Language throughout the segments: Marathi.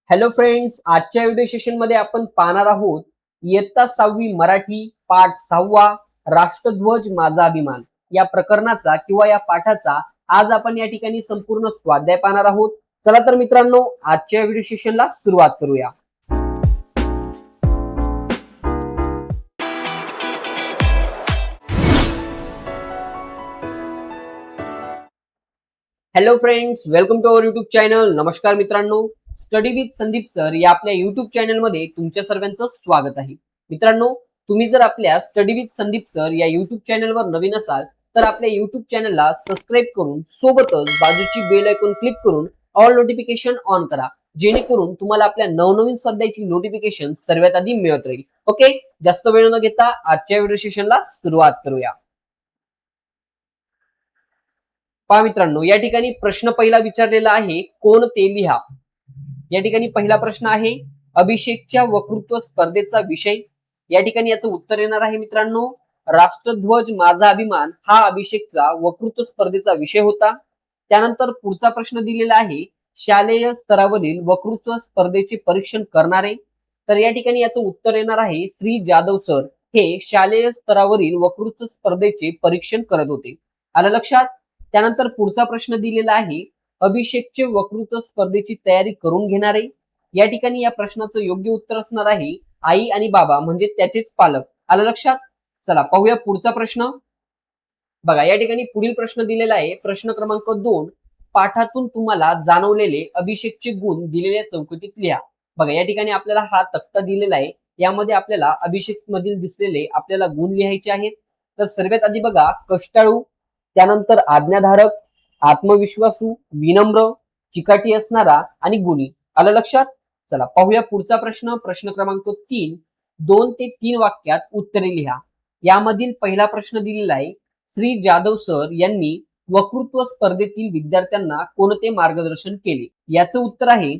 हॅलो फ्रेंड्स, आजच्या व्हिडिओ सेशन मध्ये आपण पाहणार आहोत इयत्ता 6वी मराठी पाठ 6वा राष्ट्रध्वज माझा अभिमान या प्रकरणाचा किंवा या पाठाचा आज आपण या ठिकाणी संपूर्ण स्वाध्याय पाहणार आहोत। चला तर मित्रांनो, आजच्या व्हिडिओ सेशनला सुरुवात करूया। Hello friends, welcome to our YouTube channel. नमस्कार मित्रांनो, स्टडी विथ संदीप सर या आपल्या युट्यूब चॅनल मध्ये तुमच्या सर्वांचं स्वागत आहे। मित्रांनो, तुम्ही जर आपल्या स्टडी विथ संदीप सर या युट्यूब चॅनलवर नवीन असाल तर आपल्या युट्यूब चॅनलला सबस्क्राइब करून सोबतच बाजूची बेल आयकॉन क्लिक करून ऑल नोटिफिकेशन ऑन करा, जेणेकरून तुम्हाला आपल्या नवनवीन स्वाध्यायाची नोटिफिकेशन सर्वात आधी मिळत राहील। ओके, जास्त वेळ न घेता आजच्या व्हिडिओ सेशनला सुरुवात करूया। पहा मित्रांनो, या ठिकाणी प्रश्न पहिला विचारलेला आहे, कोण ते लिहा। या ठिकाणी पहिला प्रश्न आहे अभिषेकच्या वक्तृत्व स्पर्धेचा विषय। या ठिकाणी याचं उत्तर येणार आहे मित्रांनो, राष्ट्रध्वज माझा अभिमान हा अभिषेकचा वक्तृत्व स्पर्धेचा विषय होता। त्यानंतर पुढचा प्रश्न दिलेला आहे शालेय स्तरावरील वक्तृत्व स्पर्धेचे परीक्षण करणारे। तर या ठिकाणी याचं उत्तर येणार आहे श्री जाधव सर हे शालेय स्तरावरील वक्तृत्व स्पर्धेचे परीक्षण करत होते। आलं लक्षात? त्यानंतर पुढचा प्रश्न दिलेला आहे अभिषेकचे वक्तृत्व स्पर्धेची तयारी करून घेणारे। या ठिकाणी या प्रश्नाचं योग्य उत्तर असणार आहे आई आणि बाबा म्हणजे त्याचेच पालक। आलं लक्षात? चला पाहूया पुढचा प्रश्न। बघा, या ठिकाणी पुढील प्रश्न दिलेला आहे प्रश्न क्रमांक 2, पाठातून तुम्हाला जाणवलेले अभिषेकचे गुण दिलेल्या चौकटीत लिहा। बघा, या ठिकाणी आपल्याला हा तक्ता दिलेला आहे, यामध्ये आपल्याला अभिषेक मधील दिसलेले आपल्याला गुण लिहायचे आहेत। तर सर्वात आधी बघा, कष्टाळू, त्यानंतर आज्ञाधारक, आत्मविश्वासू, विनम्र, चिकाटी असणारा आणि गुणी। आलं लक्षात? चला पाहूया पुढचा प्रश्न। प्रश्न क्रमांक 3, 2 ते 3 वाक्यात उत्तरे लिहा। यामधील पहिला प्रश्न दिलेला आहे श्री जाधव सर यांनी वक्तृत्व स्पर्धेतील विद्यार्थ्यांना कोणते मार्गदर्शन केले। याचं उत्तर आहे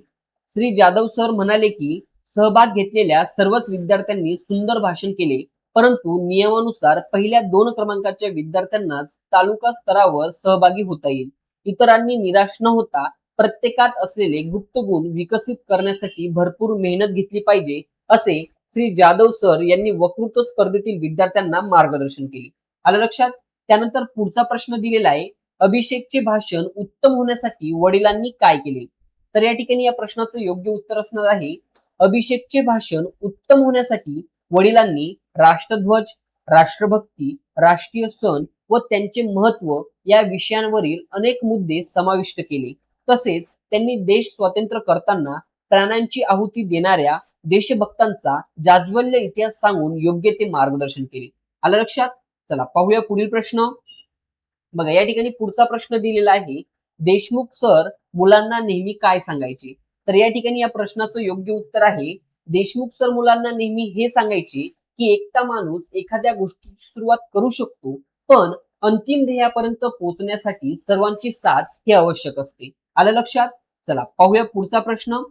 श्री जाधव सर म्हणाले की सहभाग घेतलेल्या सर्वच विद्यार्थ्यांनी सुंदर भाषण केले, परंतु नियमानुसार पहिल्या 2 क्रमांकाच्या विद्यार्थ्यांनाच तालुका स्तरावर सहभागी होता येईल। इतरांनी निराश न होता प्रत्येकात असलेले गुप्त गुण विकसित करण्यासाठी भरपूर मेहनत घेतली पाहिजे, असे श्री जाधव सर यांनी वक्तृत्व स्पर्धेतील विद्यार्थ्यांना मार्गदर्शन केले। आलं लक्षात? त्यानंतर पुढचा प्रश्न दिलेला आहे अभिषेकचे भाषण उत्तम होण्यासाठी वडिलांनी काय केले। तर या ठिकाणी या प्रश्नाचं योग्य उत्तर असणार आहे अभिषेकचे भाषण उत्तम होण्यासाठी वडिलांनी राष्ट्रध्वज, राष्ट्रभक्ती, राष्ट्रीय सण व त्यांचे महत्व या विषयांवरील अनेक मुद्दे समाविष्ट केले। तसेच त्यांनी देश स्वातंत्र्य करताना प्राणांची आहुती देणाऱ्या देशभक्तांचा जाज्वल्य इतिहास सांगून योग्य ते मार्गदर्शन केले। आलं लक्षात? चला पाहूया पुढील प्रश्न। बघा, या ठिकाणी पुढचा प्रश्न दिलेला आहे देशमुख सर मुलांना नेहमी काय सांगायचे। तर या ठिकाणी या प्रश्नाचं योग्य उत्तर आहे देशमुख सर मुलांना नेहमी हे सांगायचे की एकटा माणूस एखाद्या गोष्टीची सुरुवात करू शकतो, पण अंतिम ध्येयापर्यंत पोहोचण्यासाठी सर्वांची साथ हे आवश्यक असते। आलं लक्षात? चला पाहूया पुढचा प्रश्न।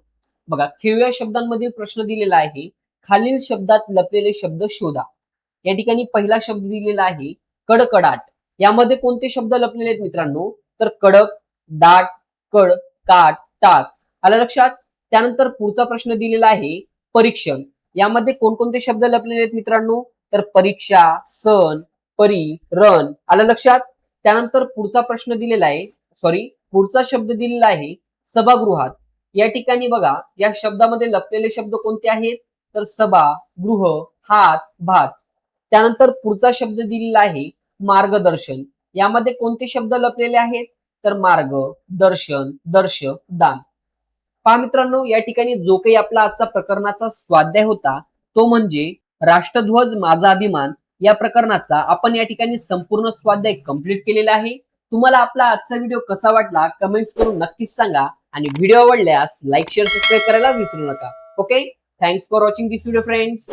बघा, खेळव्या शब्दांमधील प्रश्न दिलेला आहे खालील शब्दात लपलेले शब्द शोधा। या ठिकाणी पहिला शब्द दिलेला आहे कडकडाट। यामध्ये कोणते शब्द लपलेले आहेत मित्रांनो? तर कडक, दाट, कड, काट, टाक। आलं लक्षात? त्यानंतर पुढचा प्रश्न दिलेला आहे परीक्षण। यामध्ये कोणकोणते शब्द लपलेले आहेत मित्रांनो? तर परीक्षा, सण, परी, रण। आलं लक्षात? त्यानंतर पुढचा प्रश्न दिलेला आहे पुढचा शब्द दिलेला आहे सभागृहात। या ठिकाणी बघा, या शब्दामध्ये लपलेले शब्द कोणते आहेत? तर सभा, गृह, हात, भात। त्यानंतर पुढचा शब्द दिलेला आहे मार्गदर्शन। यामध्ये कोणते शब्द लपलेले आहेत? तर मार्ग, दर्शन, दर्श, दान। पहा मित्रांनो, या ठिकाणी जो काही आपला आजचा प्रकरणाचा स्वाध्याय होता तो म्हणजे राष्ट्रध्वज माझा अभिमान या प्रकरणाचा आपण या ठिकाणी संपूर्ण स्वाध्याय कंप्लीट केलेला आहे। तुम्हाला आपला आजचा व्हिडिओ कसा वाटला कमेंट्स करून नक्कीच सांगा आणि व्हिडिओ आवडल्यास लाईक, शेअर, सबस्क्राईब करायला विसरू नका। Okay, thanks for watching this video friends.